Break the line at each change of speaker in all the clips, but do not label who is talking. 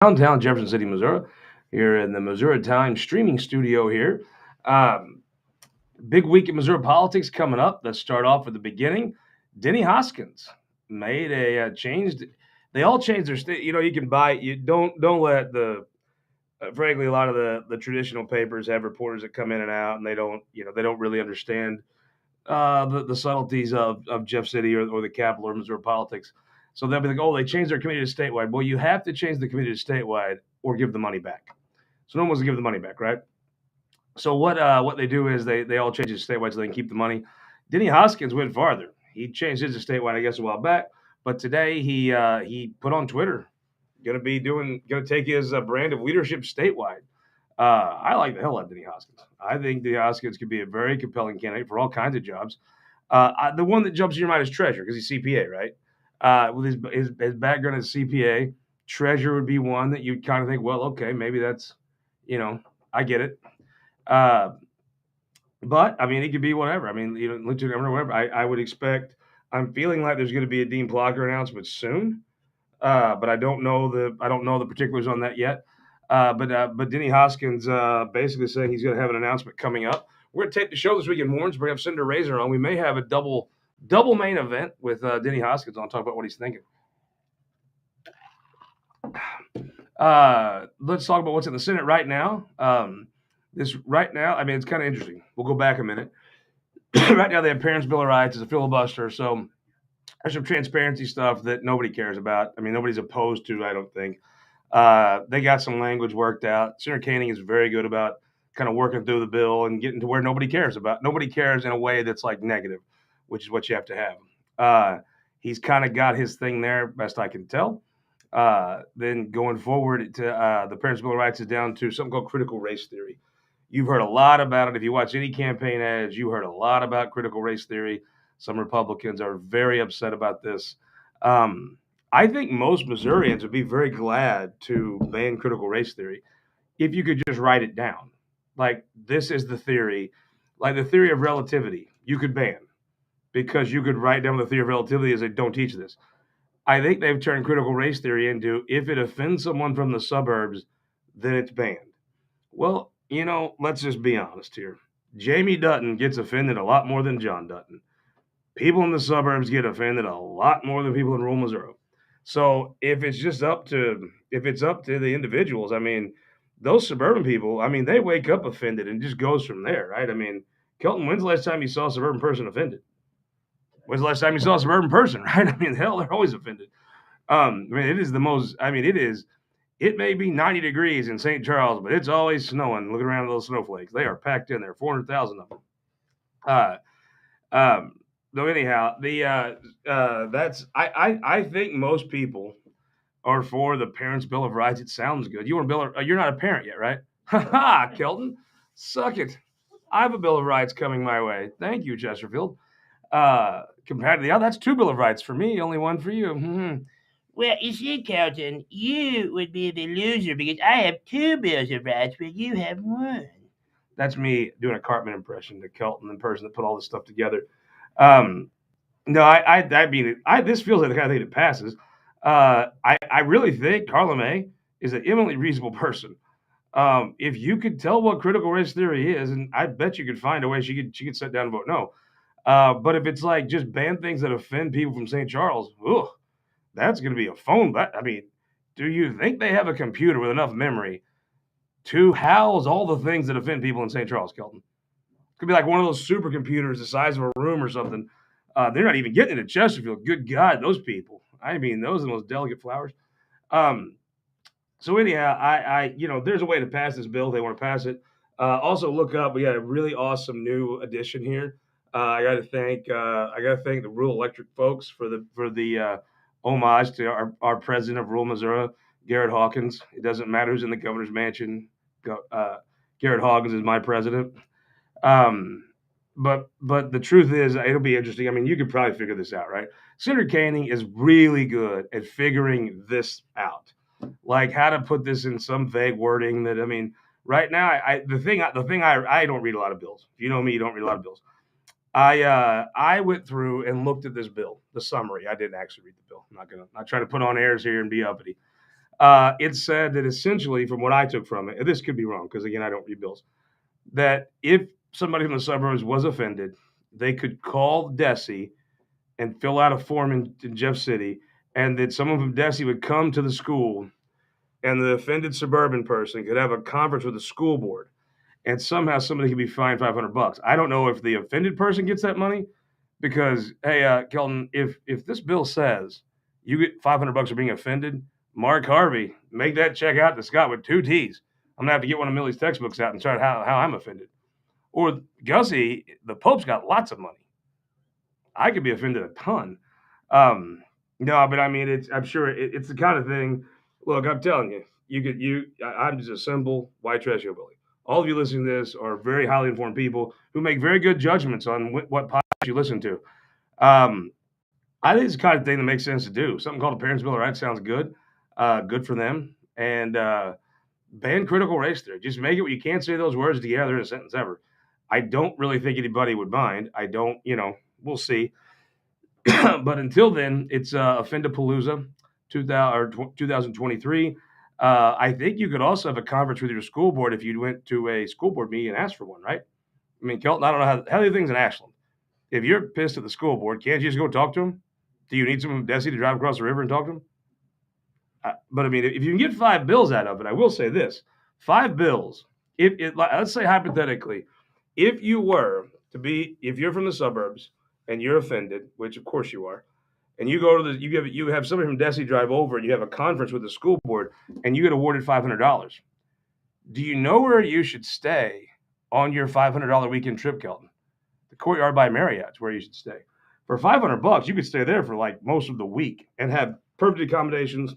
Downtown Jefferson City, Missouri, here in the Missouri Times streaming studio here. Um, Big week in Missouri politics coming up. Let's start off at the beginning. Denny Hoskins made a changed. They all changed their state. You can buy. You don't let the. Frankly, a lot of the traditional papers have reporters that come in and out, and they don't really understand the subtleties of Jeff City or the capital or Missouri politics. So they'll be like, oh, they changed their committee to statewide. Well, you have to change the committee to statewide or give the money back. So no one wants to give the money back, right? So what they do is they all change it to statewide so they can keep the money. Denny Hoskins went farther. He changed his to statewide, I guess, a while back. But today he put on Twitter, gonna take his brand of leadership statewide. I like the hell out of Denny Hoskins. I think Denny Hoskins could be a very compelling candidate for all kinds of jobs. The one that jumps in your mind is treasurer because he's CPA, right? With his background as CPA, treasurer would be one that you'd kind of think, well, okay, maybe that's, I get it. Uh, but I mean, it could be whatever. I mean, lieutenant governor, whatever. I would expect. I'm feeling like there's going to be a Dean Blocker announcement soon, but I don't know the particulars on that yet. But Denny Hoskins basically saying he's going to have an announcement coming up. We're going to take the show this week in Warrens. We're going to have Senator Razor on. We may have a double main event with Denny Hoskins on, talk about what he's thinking. Let's talk about what's in the Senate right now. This right now, I mean, it's kind of interesting. We'll go back a minute. Right now, they have Parents' Bill of Rights as a filibuster, so there's some transparency stuff that nobody cares about. I mean, nobody's opposed to, I don't think. They got some language worked out. Senator Koenig is very good about kind of working through the bill and getting to where nobody cares about. Nobody cares in a way that's like negative, which is what you have to have. He's kind of got his thing there, best I can tell. Then going forward to the Parents' Bill of Rights is down to something called critical race theory. You've heard a lot about it. If you watch any campaign ads, you heard a lot about critical race theory. Some Republicans are very upset about this. Um, I think most Missourians would be very glad to ban critical race theory if you could just write it down. Like, this is the theory, like the theory of relativity, you could ban because you could write down the theory of relativity as they don't teach this. I think they've turned critical race theory into if it offends someone from the suburbs, then it's banned. Well, let's just be honest here. Jamie Dutton gets offended a lot more than John Dutton. People in the suburbs get offended a lot more than people in rural Missouri. So if it's up to the individuals, I mean, those suburban people, I mean, they wake up offended and just goes from there, right? I mean, Kelton, when's the last time you saw a suburban person offended? When's the last time you saw a suburban person, right? I mean, hell, they're always offended. I mean, it is the most. I mean, it may be 90 degrees in St. Charles, but it's always snowing. Looking around at those snowflakes, they are packed in there, 400,000 of them. Uh, though anyhow, the that's I think most people are for the Parents' Bill of Rights. It sounds good. You want a bill? You're not a parent yet, right? Ha ha, Kelton, suck it. I have a Bill of Rights coming my way. Thank you, Chesterfield. Compared to the other, that's two Bill of Rights for me, only one for you. Mm-hmm.
Well, you see, Carlton, you would be the loser because I have two bills of rights, but you have one.
That's me doing a Cartman impression, the Kelton, the person that put all this stuff together. Um, no, I mean, this feels like the kind of thing that passes. I really think Carla May is an eminently reasonable person. If you could tell what critical race theory is, and I bet you could find a way she could sit down and vote no. But if it's like just ban things that offend people from St. Charles, ugh, that's going to be a phone. I mean, do you think they have a computer with enough memory to house all the things that offend people in St. Charles, Kelton? It could be like one of those supercomputers the size of a room or something. They're not even getting into Chesterfield. Good God, those people. I mean, those are the most delicate flowers. Um, so anyhow, there's a way to pass this bill. They want to pass it. Also, look up. We got a really awesome new addition here. I got to thank the rural electric folks for the homage to our president of rural Missouri, Garrett Hawkins. It doesn't matter who's in the governor's mansion. Garrett Hawkins is my president. Um, but the truth is, it'll be interesting. I mean, you could probably figure this out, right? Senator Koenig is really good at figuring this out, like how to put this in some vague wording. That I mean, right now, I don't read a lot of bills. If you know me, you don't read a lot of bills. I went through and looked at this bill, the summary. I didn't actually read the bill. I'm not trying to put on airs here and be uppity. It said that essentially, from what I took from it, and this could be wrong because again, I don't read bills, that if somebody from the suburbs was offended, they could call Desi and fill out a form in Jeff City, and that someone from Desi would come to the school, and the offended suburban person could have a conference with the school board, and somehow somebody could be fined $500. I don't know if the offended person gets that money because, hey, Kelton, if this bill says you get $500 for being offended, Mark Harvey, make that check out to Scott with two T's. I'm gonna have to get one of Millie's textbooks out and start how I'm offended. Or Gussie, the Pope's got lots of money. I could be offended a ton. No, but I mean, I'm sure it's the kind of thing. Look, I'm telling you, I'm just a simple white trash hillbilly. All of you listening to this are very highly informed people who make very good judgments on what podcasts you listen to. Um, I think it's the kind of thing that makes sense to do. Something called a Parents' Bill of Rights sounds good. Good for them. And ban critical race theory. Just make it where you can't say those words together in a sentence ever. I don't really think anybody would mind. I don't, we'll see. But until then, it's Offendapalooza 2023. I think you could also have a conference with your school board if you went to a school board meeting and asked for one, right? I mean, Kelton, I don't know how do things in Ashland. If you're pissed at the school board, can't you just go talk to them? Do you need someone from Desi to drive across the river and talk to them? But I mean, if you can get 5 bills out of it, I will say this: 5 bills. Let's say hypothetically, if you're from the suburbs and you're offended, which of course you are, and you go to you have somebody from Desi drive over and you have a conference with the school board and you get awarded $500. Do you know where you should stay on your $500 weekend trip, Kelton? The Courtyard by Marriott's where you should stay. For $500, you could stay there for like most of the week and have perfect accommodations.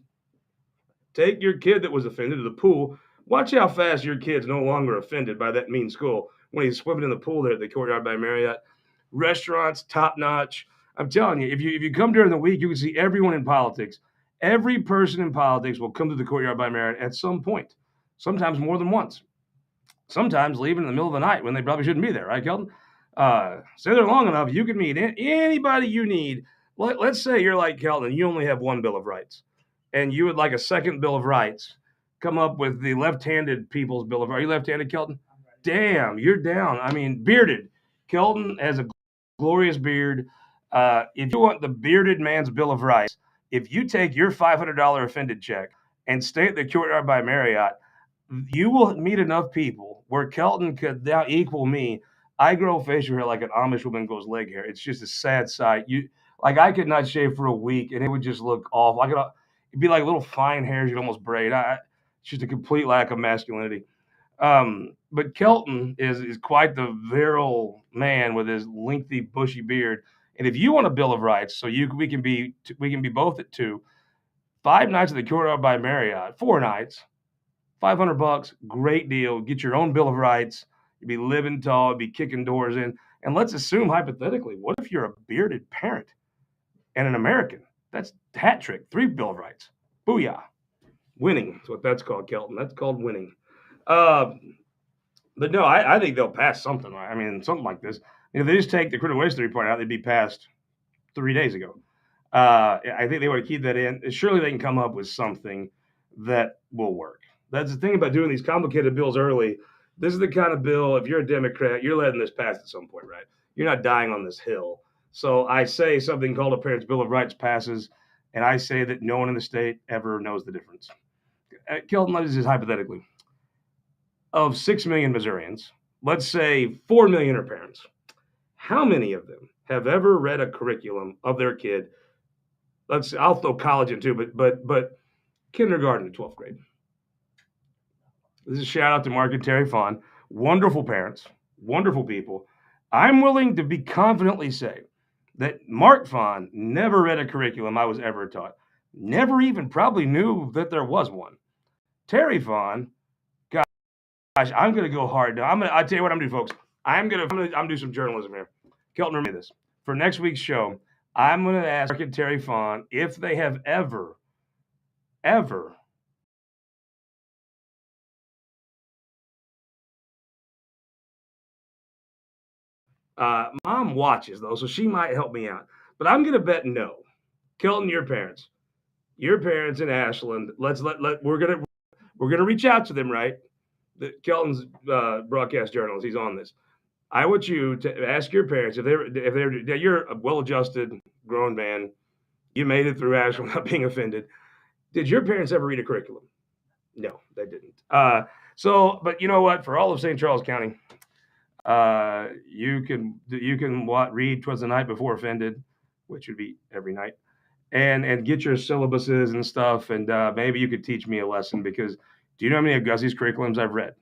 Take your kid that was offended to the pool. Watch how fast your kid's no longer offended by that mean school when he's swimming in the pool there at the Courtyard by Marriott. Restaurants, top notch. I'm telling you, if you come during the week, you can see everyone in politics. Every person in politics will come to the Courtyard by Marriott at some point, sometimes more than once. Sometimes leaving in the middle of the night when they probably shouldn't be there, right, Kelton? Stay there long enough, you can meet anybody you need. Let's say you're like Kelton, you only have one Bill of Rights, and you would like a second Bill of Rights. Come up with the left-handed people's Bill of Rights. Are you left-handed, Kelton? Damn, you're down. I mean, bearded. Kelton has a glorious beard. If you want the bearded man's Bill of Rights, if you take your $500 offended check and stay at the Courtyard by Marriott, you will meet enough people where Kelton could now equal me. I grow facial hair like an Amish woman grows leg hair. It's just a sad sight. I could not shave for a week and it would just look awful. It'd be like little fine hairs you'd almost braid. It's just a complete lack of masculinity. But Kelton is quite the virile man with his lengthy, bushy beard. And if you want a Bill of Rights, so we can be both at 5 nights at the Courtyard by Marriott, 4 nights, $500, great deal. Get your own Bill of Rights. You'd be living tall, you'd be kicking doors in. And let's assume hypothetically, what if you're a bearded parent and an American? That's hat trick, 3 Bill of Rights. Booyah. Winning is what that's called, Kelton. That's called winning. But no, I think they'll pass something. I mean, something like this. If they just take the critical race theory point out, they'd be passed 3 days ago. I think they want to keep that in. Surely they can come up with something that will work. That's the thing about doing these complicated bills early. This is the kind of bill, if you're a Democrat, you're letting this pass at some point, right? You're not dying on this hill. So I say something called a Parents' Bill of Rights passes, and I say that no one in the state ever knows the difference. Kelton, let's just hypothetically. Of 6 million Missourians, let's say 4 million are parents. How many of them have ever read a curriculum of their kid? I'll throw college in too, but kindergarten to 12th grade. This is a shout out to Mark and Terry Faughn. Wonderful parents, wonderful people. I'm willing to be confidently say that Mark Faughn never read a curriculum I was ever taught. Never even probably knew that there was one. Terry Faughn, gosh, I'm going to go hard now. I'll tell you what I'm doing, folks. I'm going to do some journalism here. Kelton, remember this. For next week's show, I'm going to ask Mark and Terry Faughn if they have ever Mom watches, though, so she might help me out. But I'm going to bet no. Kelton, your parents, your parents in Ashland. We're gonna reach out to them, right? Kelton's broadcast journalist. He's on this. I want you to ask your parents if you're a well-adjusted grown man. You made it through Ashland without being offended. Did your parents ever read a curriculum? No, they didn't. But you know what? For all of St. Charles County, you can read "Twas the Night Before Offended," which would be every night, and get your syllabuses and stuff, and maybe you could teach me a lesson because do you know how many of Gussie's curriculums I've read?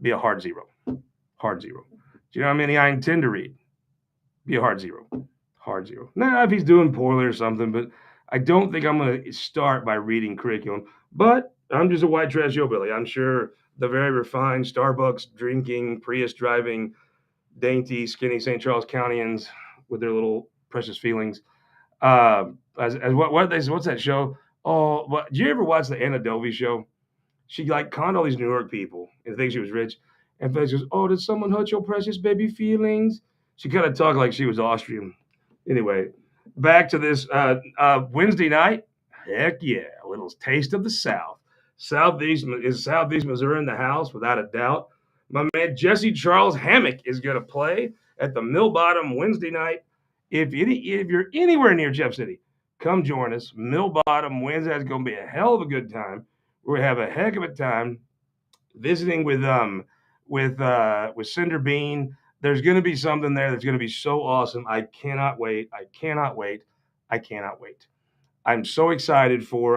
Be a hard zero, hard zero. Do you know how many I intend to read? Be a hard zero, hard zero. Now, if he's doing poorly or something, but I don't think I'm going to start by reading curriculum. But I'm just a white trash hillbilly. I'm sure the very refined Starbucks drinking, Prius driving, dainty, skinny St. Charles Countyans with their little precious feelings. As what's that show? Oh, what? Did you ever watch the Anna Delvey show? She like conned all these New York people and think she was rich. And Felix goes, "Oh, did someone hurt your precious baby feelings?" She kind of talked like she was Austrian. Anyway, back to this Wednesday night. Heck yeah, a little taste of the South. Southeast Missouri in the house without a doubt. My man Jesse Charles Hammock is going to play at the Mill Bottom Wednesday night. If you're anywhere near Jeff City, come join us. Mill Bottom Wednesday is going to be a hell of a good time. We're going to have a heck of a time visiting with Cinder Bean. There's going to be something there that's going to be so awesome. I cannot wait. I cannot wait. I cannot wait. I'm so excited for.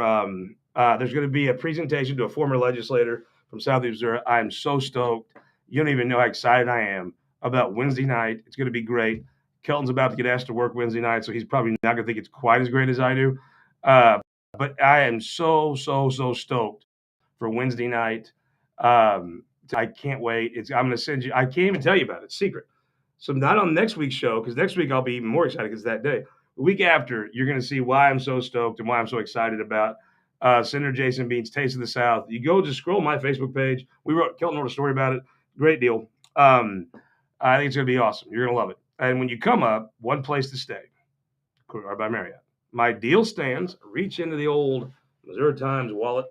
There's going to be a presentation to a former legislator from Southeast Missouri. I'm so stoked. You don't even know how excited I am about Wednesday night. It's going to be great. Kelton's about to get asked to work Wednesday night, so he's probably not going to think it's quite as great as I do. But I am so stoked for Wednesday night. I can't wait. I'm going to send you. I can't even tell you about it. It's secret. So not on next week's show because next week I'll be even more excited because that day. The week after, you're going to see why I'm so stoked and why I'm so excited about Senator Jason Bean's Taste of the South. You go just scroll my Facebook page. Kelton wrote a story about it. Great deal. I think it's going to be awesome. You're going to love it. And when you come up, one place to stay, Courtyard by Marriott. My deal stands. Reach into the old Missouri Times wallet.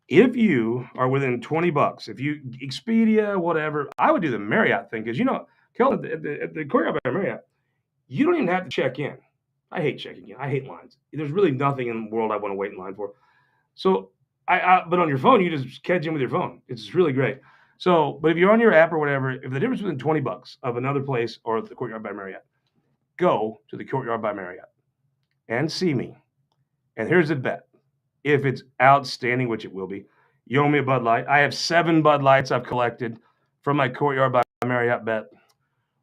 If you are within $20, if you Expedia, whatever, I would do the Marriott thing because Kelton at the Courtyard by Marriott, you don't even have to check in. I hate checking in. I hate lines. There's really nothing in the world I want to wait in line for. So but on your phone, you just catch in with your phone. It's really great. So, but if you're on your app or whatever, if the difference between $20 of another place or the Courtyard by Marriott, go to the Courtyard by Marriott and see me. And here's the bet. If it's outstanding, which it will be, you owe me a Bud Light. I have 7 Bud Lights I've collected from my Courtyard by Marriott bet.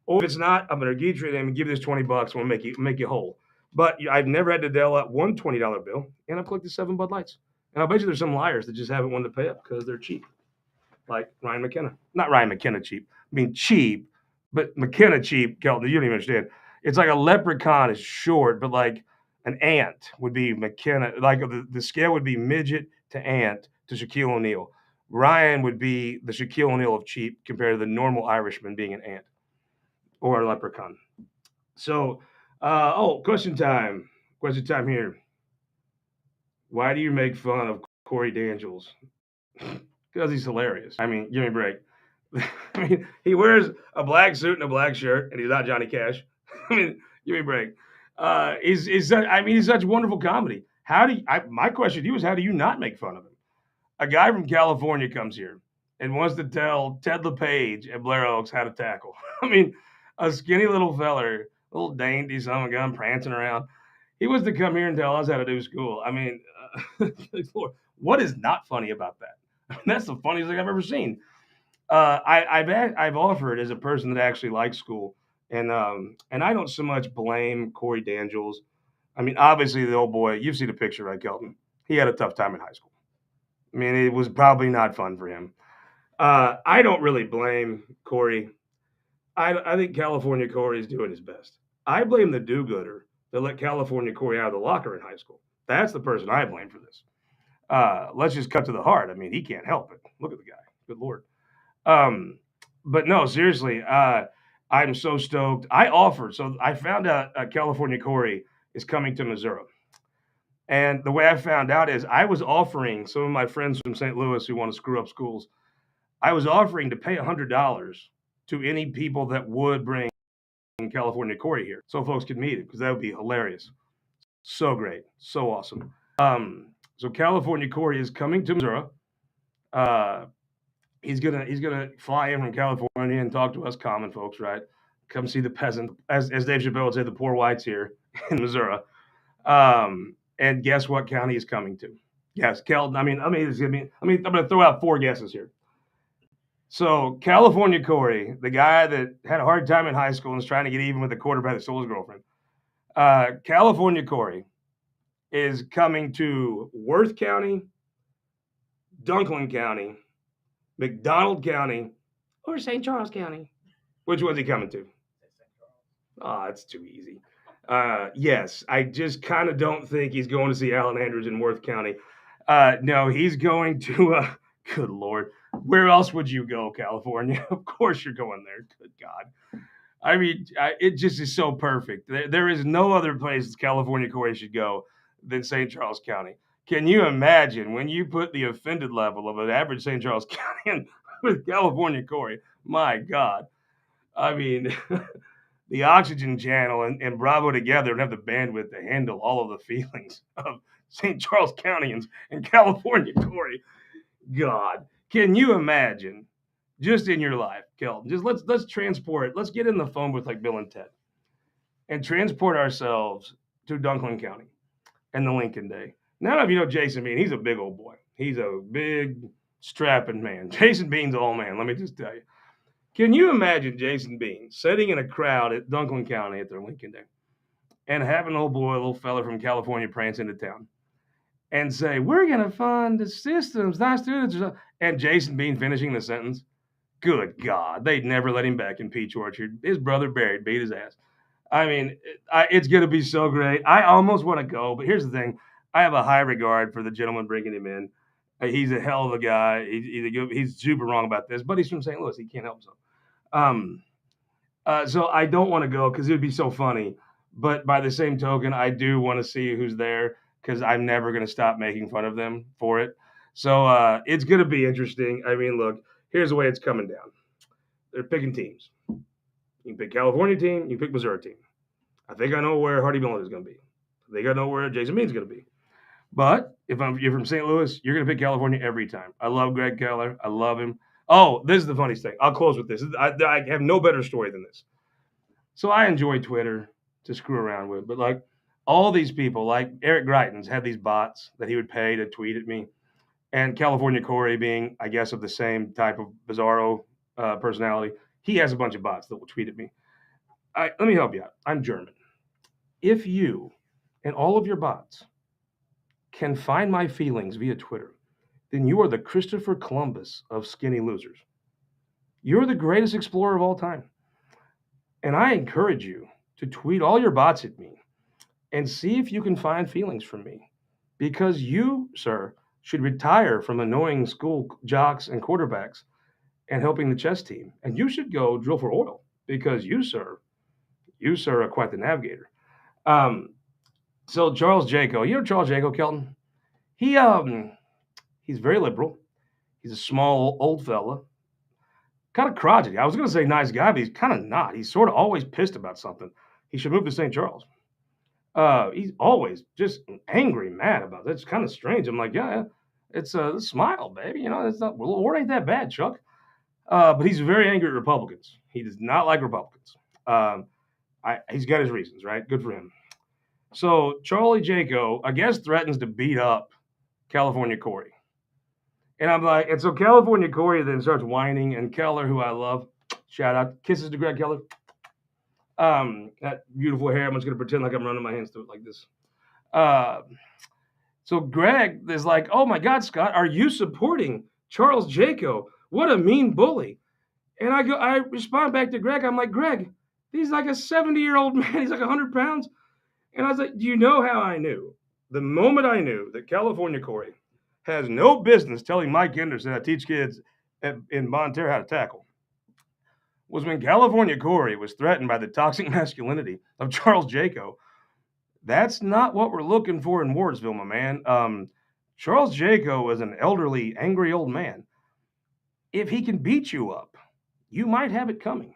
Or if it's not, I'm going to get you and give you this $20. I'm going to make you whole. But I've never had to dell out one $20 bill, and I've collected 7 Bud Lights. And I bet you there's some liars that just haven't wanted to pay up because they're cheap. Like Ryan McKenna. Not Ryan McKenna cheap. I mean cheap, but McKenna cheap, Kelton, you don't even understand. It's like a leprechaun is short, but like an ant would be McKenna. Like the scale would be midget to ant to Shaquille O'Neal. Ryan would be the Shaquille O'Neal of cheap compared to the normal Irishman being an ant or a leprechaun. So, question time. Question time here. Why do you make fun of Corey Dangels? Because he's hilarious. I mean, give me a break. I mean, he wears a black suit and a black shirt, and he's not Johnny Cash. I mean, give me a break. He's such wonderful comedy. My question to you is, how do you not make fun of him? A guy from California comes here and wants to tell Ted LePage at Blair Oaks how to tackle. I mean, a skinny little feller, little dainty son of a gun prancing around. He was to come here and tell us how to do school. I mean, Lord, what is not funny about that? I mean, that's the funniest thing I've ever seen. I've offered as a person that actually likes school, and I don't so much blame Corey Dangels. I mean, obviously the old boy, you've seen a picture, right, Kelton? He had a tough time in high school. I mean, it was probably not fun for him. I don't really blame Corey. I think California Corey is doing his best. I blame the do-gooder that let California Corey out of the locker in high school. That's the person I blame for this. Let's just cut to the heart. I mean, he can't help it. Look at the guy. Good Lord. But no, seriously, I'm so stoked. I offered. So I found out California Corey is coming to Missouri. And the way I found out is I was offering some of my friends from St. Louis who want to screw up schools. I was offering to pay $100 to any people that would bring California Corey here, so folks could meet him, because that would be hilarious. So great, so awesome. So California Corey is coming to Missouri. Uh, he's gonna fly in from California and talk to us common folks, right? Come see the peasant, as Dave Chappelle would say, the poor whites here in Missouri. And guess what county he's coming to? Yes, Kel. I'm gonna throw out 4 guesses here. So California Corey, the guy that had a hard time in high school and is trying to get even with the quarterback that stole his girlfriend. California Corey is coming to Worth County, Dunklin County, McDonald County, or St. Charles County. Which one's he coming to? Oh, it's too easy. Yes, I just kind of don't think he's going to see Alan Andrews in Worth County. No, he's going to, good Lord, where else would you go, California? Of course you're going there. Good God. I mean, it just is so perfect. There is no other place California Corey should go than St. Charles County. Can you imagine when you put the offended level of an average St. Charles County in with California Corey? My God. I mean, the Oxygen Channel and Bravo together don't have the bandwidth to handle all of the feelings of St. Charles Countyans and California Corey. God, can you imagine? Just in your life, Kelton. Just let's transport. Let's get in the phone booth like Bill and Ted, and transport ourselves to Dunklin County and the Lincoln Day. None of you know Jason Bean. He's a big old boy. He's a big strapping man. Jason Bean's all man. Let me just tell you. Can you imagine Jason Bean sitting in a crowd at Dunklin County at their Lincoln Day, and having an old boy, a little fella from California, prance into town, and say, "We're gonna fund the systems, not students," and Jason Bean finishing the sentence. Good God, they'd never let him back in Peach Orchard. His brother Barry beat his ass. I mean, it's going to be so great. I almost want to go, but here's the thing. I have a high regard for the gentleman bringing him in. He's a hell of a guy. He's super wrong about this, but he's from St. Louis. He can't help himself. So I don't want to go because it would be so funny. But by the same token, I do want to see who's there because I'm never going to stop making fun of them for it. So it's going to be interesting. I mean, look. Here's the way it's coming down. They're picking teams. You can pick California team. You can pick Missouri team. I think I know where Hardy Miller is going to be. I think I know where Jason Bean's going to be. But if you're from St. Louis, you're going to pick California every time. I love Greg Keller. I love him. Oh, this is the funniest thing. I'll close with this. I have no better story than this. So I enjoy Twitter to screw around with. But like all these people, like Eric Greitens had these bots that he would pay to tweet at me. And California Corey being, I guess, of the same type of bizarro personality, he has a bunch of bots that will tweet at me. Let me help you out. I'm German. If you and all of your bots can find my feelings via Twitter, then you are the Christopher Columbus of skinny losers. You're the greatest explorer of all time. And I encourage you to tweet all your bots at me and see if you can find feelings from me. Because you, sir, should retire from annoying school jocks and quarterbacks and helping the chess team. And you should go drill for oil because you, sir, are quite the navigator. So Charles Jaco, you know Charles Jaco, Kelton? He's very liberal. He's a small old fella, kind of crotchety. I was going to say nice guy, but he's kind of not. He's sort of always pissed about something. He should move to St. Charles. He's always just angry, mad about it. It's kind of strange. I'm like, yeah, it's a smile, baby. You know, it's not, well, war ain't that bad, Chuck. But he's very angry at Republicans. He does not like Republicans. He's got his reasons, right? Good for him. So Charlie Jaco, I guess, threatens to beat up California Corey. And I'm like, and so California Corey then starts whining, and Keller, who I love, shout out, kisses to Greg Keller. That beautiful hair. I'm just going to pretend like I'm running my hands through it like this. So Greg is like, oh my God, Scott, are you supporting Charles Jaco? What a mean bully. And I respond back to Greg. I'm like, Greg, he's like a 70-year-old man. He's like 100 pounds. And I was like, do you know how I knew? The moment I knew that California Corey has no business telling Mike Henderson I teach kids in Bonterra how to tackle was when California Corey was threatened by the toxic masculinity of Charles Jaco That's not what we're looking for in Wardsville, my man. Charles Jaco is an elderly, angry old man. If he can beat you up, you might have it coming.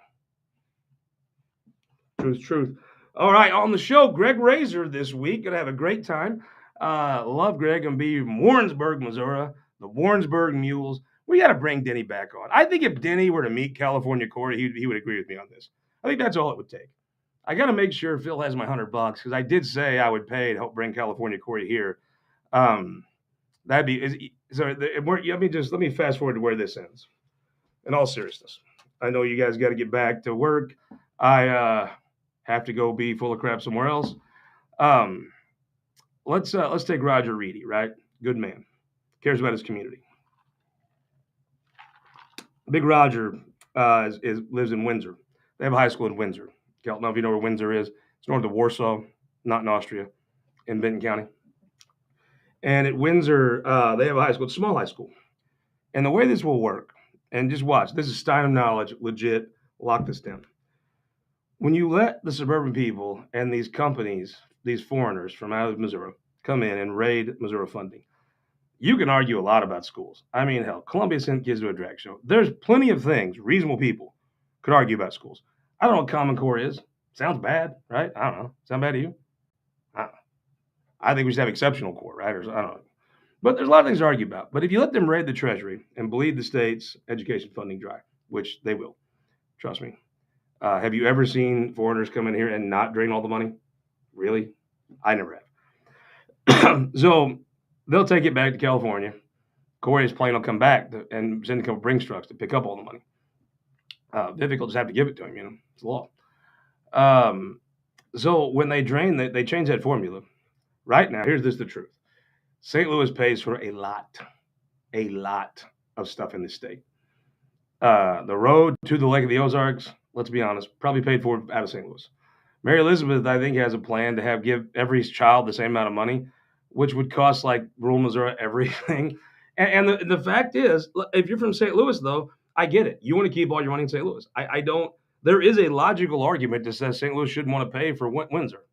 Truth. All right, on the show, Greg Razor this week. Gonna have a great time. Love Greg. Gonna be from Warrensburg, Missouri. The Warrensburg Mules. We got to bring Denny back on. I think if Denny were to meet California Corey, he would agree with me on this. I think that's all it would take. I got to make sure Phil has my $100 because I did say I would pay to help bring California Corey here. That'd be let me fast forward to where this ends. In all seriousness, I know you guys got to get back to work. I have to go be full of crap somewhere else. Let's take Roger Reedy, right? Good man, cares about his community. Big Roger lives in Windsor. They have a high school in Windsor. I don't know if you know where Windsor is. It's north of Warsaw, not in Austria, in Benton County. And at Windsor, they have a high school, it's a small high school. And the way this will work, and just watch, this is Stein of Knowledge, legit, lock this down. When you let the suburban people and these companies, these foreigners from out of Missouri, come in and raid Missouri funding, you can argue a lot about schools. I mean, hell, Columbia sent kids to a drag show. There's plenty of things reasonable people could argue about schools. I don't know what Common Core is. Sounds bad, right? I don't know. Sound bad to you? I don't know. I think we should have exceptional core, right? Or I don't know. But there's a lot of things to argue about. But if you let them raid the Treasury and bleed the state's education funding dry, which they will, trust me. Have you ever seen foreigners come in here and not drain all the money? Really? I never have. So they'll take it back to California. Corey's plane will come back and send a couple Brinks trucks to pick up all the money. Vivic will just have to give it to him, it's the law. So when they drain, they change that formula. Right now, here's the truth. St. Louis pays for a lot of stuff in this state. The road to the Lake of the Ozarks, let's be honest, probably paid for out of St. Louis. Mary Elizabeth, I think, has a plan to give every child the same amount of money, which would cost like rural Missouri everything. And the fact is, if you're from St. Louis, though, I get it. You want to keep all your money in St. Louis. I don't. There is a logical argument that says St. Louis shouldn't want to pay for Windsor.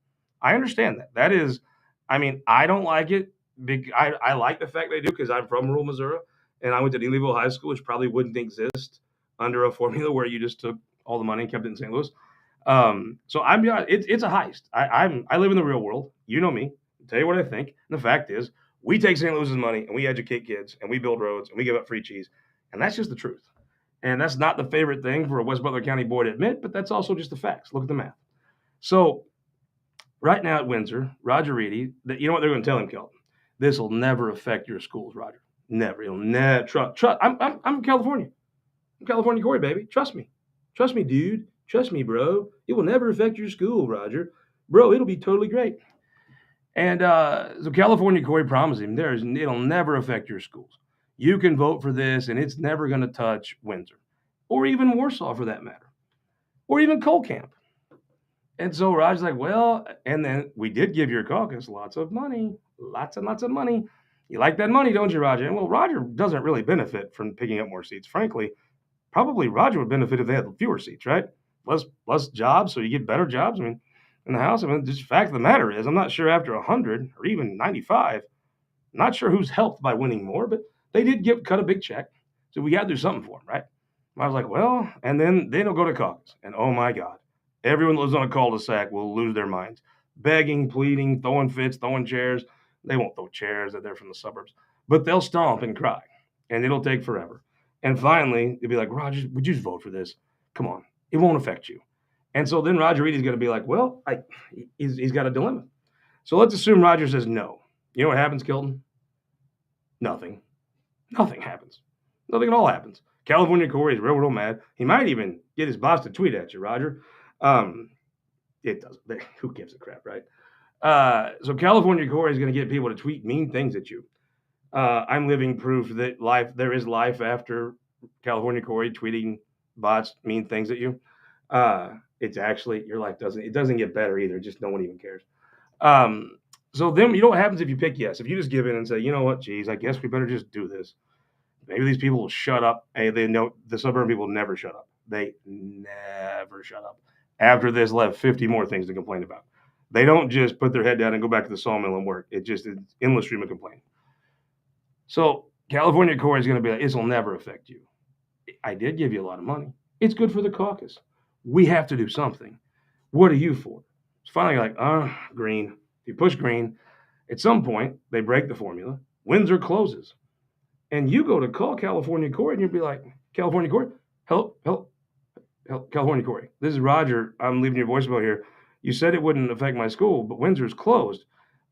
I understand that. That is, I mean, I don't like it. I like the fact they do because I'm from rural Missouri and I went to Neelyville High School, which probably wouldn't exist under a formula where you just took all the money and kept it in St. Louis. So it's a heist. I live in the real world. You know me. I'll tell you what I think. And the fact is, we take St. Louis's money and we educate kids and we build roads and we give up free cheese, and that's just the truth. And that's not the favorite thing for a West Butler County boy to admit, but that's also just the facts. Look at the math. So right now at Windsor, Roger Reedy, you know what they're going to tell him, Kelton? This will never affect your schools, Roger. Never. It'll never. Trust. I'm California. I'm California Corey, baby. Trust me. Trust me, dude. Trust me, bro. It will never affect your school, Roger. Bro, it'll be totally great. And so California Corey promised him it'll never affect your schools. You can vote for this, and it's never going to touch Windsor, or even Warsaw for that matter, or even Cole Camp. And so Roger's like, well, and then we did give your caucus lots of money, lots and lots of money. You like that money, don't you, Roger? And well, Roger doesn't really benefit from picking up more seats. Frankly, probably Roger would benefit if they had fewer seats, right? Less jobs, so you get better jobs. I mean, in the House, I mean, just the fact of the matter is, I'm not sure after 100 or even 95, not sure who's helped by winning more, but they did cut a big check. So we got to do something for them, right? I was like, well, and then they'll go to caucus. And oh my God, everyone that lives on a cul-de-sac will lose their minds. Begging, pleading, throwing fits, throwing chairs. They won't throw chairs, they're from the suburbs. But they'll stomp and cry. And it'll take forever. And finally, they'll be like, Roger, would you just vote for this? Come on. It won't affect you. And so then Roger Reedy's going to be like, well, he's got a dilemma. So let's assume Roger says no. You know what happens, Kilton? Nothing. Nothing happens. Nothing at all happens. California Corey is real mad. He might even get his boss to tweet at you, Roger. It doesn't. Who gives a crap, right? So California Corey is going to get people to tweet mean things at you. I'm living proof that there is life after California Corey tweeting bots mean things at you. It's actually, your life doesn't get better either. Just no one even cares. So then, you know what happens if you pick yes? If you just give in and say, you know what, geez, I guess we better just do this. Maybe these people will shut up. Hey, they know the suburban people never shut up. They never shut up. After this, they'll have 50 more things to complain about. They don't just put their head down and go back to the sawmill and work. It's endless stream of complaint. So California Corey is going to be like, this will never affect you. I did give you a lot of money. It's good for the caucus. We have to do something. What are you for? It's finally like, green. If you push green, at some point, they break the formula. Windsor closes. And you go to call California Corey and you'll be like, California Corey, help, California Corey. This is Roger. I'm leaving your voicemail here. You said it wouldn't affect my school, but Windsor's closed.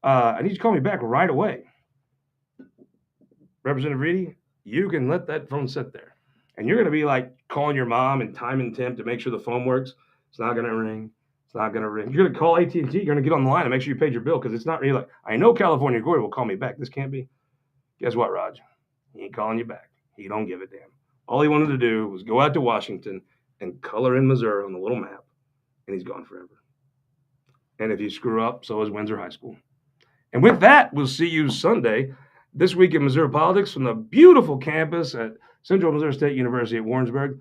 I need you to call me back right away. Representative Reedy, you can let that phone sit there. And you're going to be like calling your mom and time and temp to make sure the phone works. It's not going to ring. It's not going to ring. You're going to call AT&T. You're going to get on the line and make sure you paid your bill because it's not really like, I know California Corey will call me back. This can't be. Guess what, Raj? He ain't calling you back. He don't give a damn. All he wanted to do was go out to Washington and color in Missouri on the little map, and he's gone forever. And if you screw up, so is Windsor High School. And with that, we'll see you Sunday. This week in Missouri Politics from the beautiful campus at Central Missouri State University at Warrensburg.